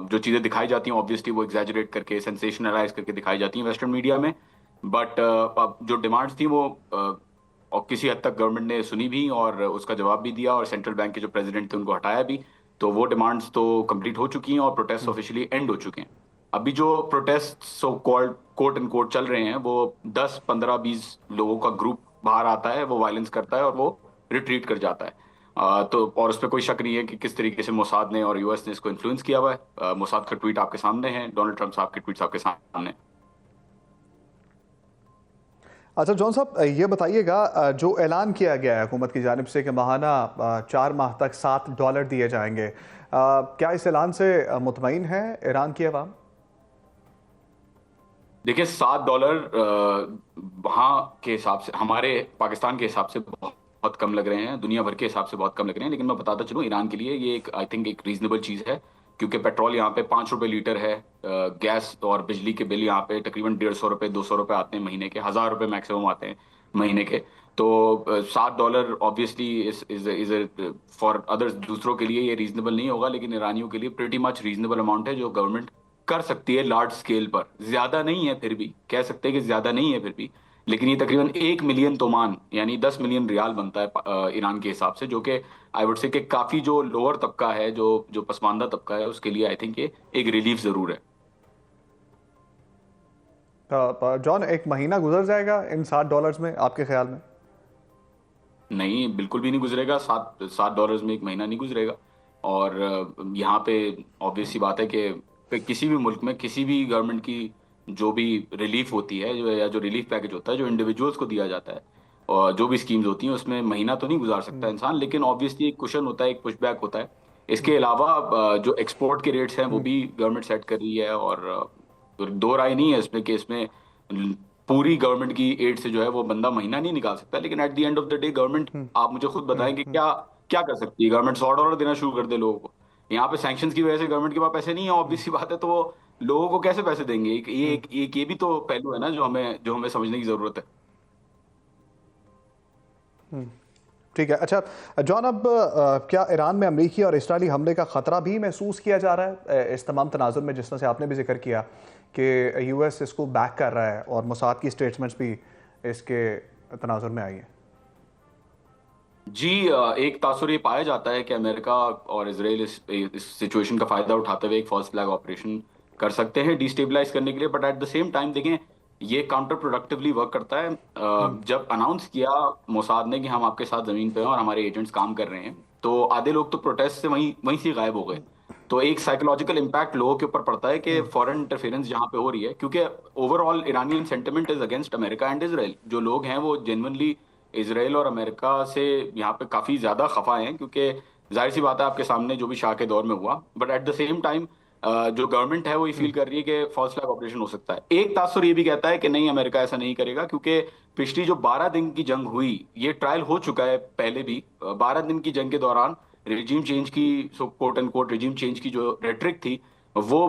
जो चीज़ें दिखाई जाती हैं ऑब्वियसली वो एग्जैजरेट करके, सेंसेशनलाइज करके दिखाई जाती हैं वेस्टर्न मीडिया में, बट जो डिमांड्स थी वो और किसी हद तक गवर्नमेंट ने सुनी भी और उसका जवाब भी दिया, और सेंट्रल बैंक के जो प्रेसिडेंट थे उनको हटाया भी। तो वो डिमांड्स तो कंप्लीट हो चुकी हैं और प्रोटेस्ट ऑफिशियली एंड हो चुके हैं। अभी जो protest so called quote and quote चल रहे हैं वो 10, 15, 20 लोगों का ग्रुप बाहर आता है, वो वायलेंस करता है और वो रिट्रीट कर जाता है। तो और उस पर कोई शक नहीं है कि किस तरीके से मोसाद ने और यूएस ने इसको इन्फ्लुएंस किया हुआ है। मोसाद का ट्वीट आपके सामने है, डोनाल्ड ट्रंप साहब के ट्वीट आपके सामने। अच्छा जॉन साहब, ये बताइएगा, जो ऐलान किया गया है हुकूमत की जानिब से कि माहाना 4 माह तक $7 दिए जाएंगे, क्या इस ऐलान से मुतमईन है ईरान की अवाम? देखिए, $7 वहाँ के हिसाब से, हमारे पाकिस्तान के हिसाब से बहुत कम लग रहे हैं, दुनिया भर के हिसाब से बहुत कम लग रहे हैं, लेकिन मैं बताता चलूँ ईरान के लिए ये एक, आई थिंक, एक रीजनेबल चीज़ है, क्योंकि पेट्रोल यहाँ पे ₹5 लीटर है, गैस और बिजली के बिल यहाँ पे तकरीबन ₹150, ₹200 आते हैं महीने के, ₹1000 मैक्सिमम आते हैं महीने के। तो $7 ऑब्वियसली इज फॉर अदर्स, दूसरों के लिए ये रीजनेबल नहीं होगा, लेकिन ईरानियों के लिए प्रीटी मच रीजनेबल अमाउंट है जो गवर्नमेंट कर सकती है लार्ज स्केल पर। ज्यादा नहीं है, फिर भी कह सकते हैं कि ज्यादा नहीं है फिर भी, लेकिन ये तकरीबन 1 मिलियन तोमान यानी 10 मिलियन रियाल बनता है ईरान के हिसाब से, जो कि आई वुड से कि काफी जो लोअर तबका है, जो जो पसमानदा तबका है, उसके लिए आई थिंक ये एक रिलीफ जरूर है। जॉन, एक महीना गुजर जाएगा इन $7 में आपके ख्याल में? नहीं, बिल्कुल भी नहीं गुजरेगा। $7 में एक महीना नहीं गुजरेगा। और यहाँ पे ऑब्वियस सी बात है कि किसी भी मुल्क में किसी भी गवर्नमेंट की जो भी रिलीफ होती है, जो या जो रिलीफ पैकेज होता है, जो इंडिविजुअल्स को दिया जाता है, और जो भी स्कीम्स होती हैं, उसमें महीना तो नहीं गुजार सकता इंसान, लेकिन ऑब्वियसली एक कुशन होता है, एक पुशबैक होता है। इसके अलावा जो एक्सपोर्ट के रेट्स हैं वो भी गवर्नमेंट सेट कर रही है, और दो राय नहीं है इसमें कि इसमें पूरी गवर्नमेंट की एड से जो है वो बंदा महीना नहीं निकाल सकता, लेकिन at the end of the day government, आप मुझे खुद बताएं कि क्या क्या कर सकती है गवर्नमेंट। $100 देना शुरू कर दे लोगों को। यहाँ पे सैंक्शंस की वजह से गवर्नमेंट के पास पैसे नहीं है, ऑब्वियस सी बात है, तो वो लोगों को कैसे पैसे देंगे? ये भी तो पहलू है ना जो हमें समझने की जरूरत है। ठीक है। अच्छा जॉन, अब क्या ईरान में अमरीकी और इसराइली हमले का ख़तरा भी महसूस किया जा रहा है इस तमाम तनाजुर में, जिस तरह से आपने भी जिक्र किया कि यूएस इसको बैक कर रहा है और मोसाद की स्टेटमेंट्स भी इसके तनाजुर में आई हैं? जी, एक तासुर ये पाया जाता है कि अमेरिका और इसराइल इस सिचुएशन का फायदा उठाते हुए एक फॉल्स फ्लैग ऑपरेशन कर सकते हैं डिस्टेबलाइज करने के लिए, but at the same time देखें, ये काउंटर प्रोडक्टिवली वर्क करता है। जब अनाउंस किया मोसाद ने कि हम आपके साथ जमीन पे हैं और हमारे एजेंट्स काम कर रहे हैं, तो आधे लोग तो प्रोटेस्ट से वहीं वहीं से गायब हो गए। तो एक साइकोलॉजिकल इम्पैक्ट लोगों के ऊपर पड़ता है कि फॉरेन इंटरफेरेंस जहां पे हो रही है, क्योंकि overall Iranian sentiment is against America and Israel. जो लोग हैं वो जेन्युइनली इसराइल और अमेरिका से यहाँ पे काफी ज्यादा खफा हैं, क्योंकि जाहिर सी बात है आपके सामने जो भी शाह के दौर में हुआ, but at the same time जो गवर्नमेंट है वो ये फील कर रही है कि फॉल्स फ्लैग ऑपरेशन हो सकता है। एक तासुर ये भी कहता है कि नहीं, अमेरिका ऐसा नहीं करेगा, क्योंकि पिछली जो 12 दिन की जंग हुई, ये ट्रायल हो चुका है पहले भी। 12 दिन की जंग के दौरान रिजीम चेंज की, so quote and quote regime change की जो रेटरिक थी, वो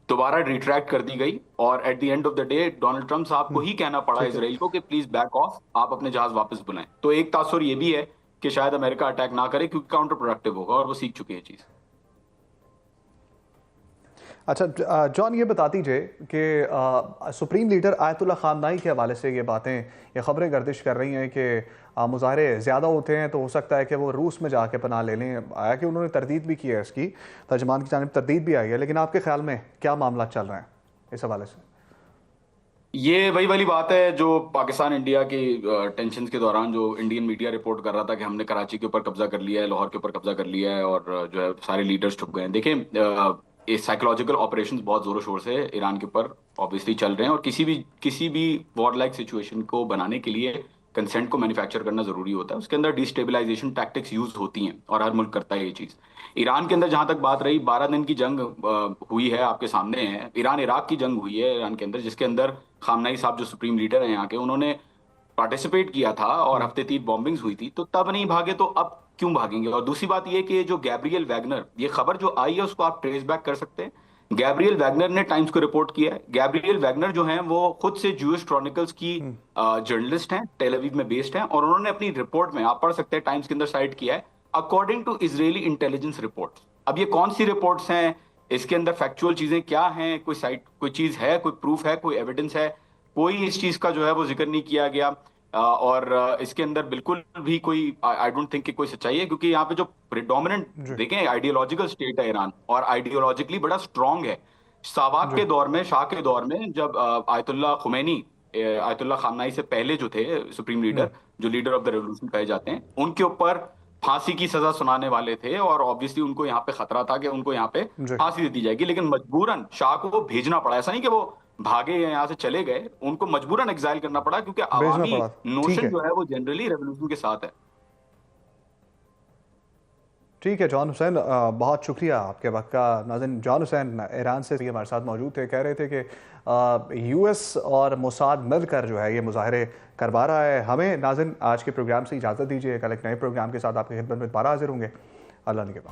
दोबारा रिट्रैक्ट कर दी गई, और at the end of the day Donald Trump साहब को ही कहना पड़ा इसराइल को कि प्लीज बैक ऑफ, आप अपने जहाज वापस बुलाएं। तो एक तासुर ये भी है कि शायद अमेरिका अटैक ना करे, क्योंकि काउंटर प्रोडक्टिव होगा, और वो सीख चुके हैं चीज। अच्छा जॉन, ये बता दीजिए कि सुप्रीम लीडर आयतुल्लाह खामनाई के हवाले से ये खबरें गर्दिश कर रही हैं कि मुजाहरे ज़्यादा होते हैं तो हो सकता है कि वो रूस में जाके पनाह ले लें। आया कि उन्होंने तरदीद भी की है, इसकी तर्जमान की जानिब तरदीद भी आई है, लेकिन आपके ख्याल में क्या मामला चल रहे हैं इस हवाले से? ये वही वाली बात है जो पाकिस्तान इंडिया की टेंशन के दौरान जो इंडियन मीडिया रिपोर्ट कर रहा था कि हमने कराची के ऊपर कब्जा कर लिया है, लाहौर के ऊपर कब्जा कर लिया है, और जो है सारे लीडर्स छुप गए हैं। देखिए, ये साइकोलॉजिकल ऑपरेशंस बहुत जोरों शोर से ईरान के ऊपर ऑब्वियसली चल रहे हैं, और किसी भी वॉर लाइक सिचुएशन को बनाने के लिए कंसेंट को मैन्युफैक्चर करना जरूरी होता है। उसके अंदर डिस्टेबलाइजेशन टैक्टिक्स यूज होती हैं, और हर मुल्क करता है ये चीज। ईरान के अंदर जहां तक बात रही, 12 दिन की जंग हुई है, आपके सामने है। ईरान इराक की जंग हुई है ईरान के अंदर, जिसके अंदर खामनाई साहब जो सुप्रीम लीडर हैं यहाँ के, उन्होंने पार्टिसिपेट किया था, और हफ्ते 3 बॉम्बिंग्स हुई थी। तो तब नहीं भागे तो अब क्यों भागेंगे? और दूसरी बात यह कि जो गैब्रियल वैगनर, ये खबर जो आई है उसको आप ट्रेस बैक कर सकते हैं। गैब्रियल वैगनर ने टाइम्स को रिपोर्ट किया है। गैब्रियल वैगनर जो हैं वो खुद से जूइश क्रॉनिकल्स की जर्नलिस्ट हैं, टेल अवीव में बेस्ड हैं, और उन्होंने अपनी रिपोर्ट में, आप पढ़ सकते हैं, टाइम्स के अंदर साइट किया है, according to Israeli intelligence reports. अब ये कौन सी रिपोर्ट्स हैं, इसके अंदर फैक्चुअल चीजें क्या हैं, कोई चीज है, कोई प्रूफ है, कोई एविडेंस है? कोई इस चीज का जो है वो जिक्र नहीं किया गया। और इसके अंदर बिल्कुल भी कोई, आई डोंट थिंक कि कोई सच्चाई है, क्योंकि यहाँ पे जो प्रिडोमिनेंट देखें आइडियोलॉजिकल स्टेट है ईरान, और आइडियोलॉजिकली बड़ा स्ट्रांग है। सावाक के दौर में, शाह के दौर में, जब आयतुल्लाह खुमैनी, आयतुल्लाह खामनाई से पहले जो थे सुप्रीम लीडर, जो लीडर ऑफ द रेवोल्यूशन कहे जाते हैं, उनके ऊपर फांसी की सजा सुनाने वाले थे और ऑब्वियसली उनको यहाँ पे खतरा था कि उनको यहाँ पे फांसी दे दी जाएगी, लेकिन मजबूरन शाह को भेजना पड़ा। ऐसा नहीं कि वो भागे या यहाँ से चले गए, उनको मजबूरन एग्जाइल करना पड़ा क्योंकि अवामी नोशन जो है वो जनरली रेवोल्यूशन के साथ है। ठीक है जॉन हुसैन, बहुत शुक्रिया आपके वक्त का। नाज़रीन, जॉन हुसैन ईरान से भी हमारे साथ मौजूद थे, कह रहे थे कि यूएस और मोसाद मिलकर जो है ये मुजाहरे करवा रहा है। हमें नाज़रीन आज के प्रोग्राम से इजाज़त दीजिए, कल एक नए प्रोग्राम के साथ आपकी खिदमत में दोबारा हाजिर होंगे। अल्लाह ने के बाद।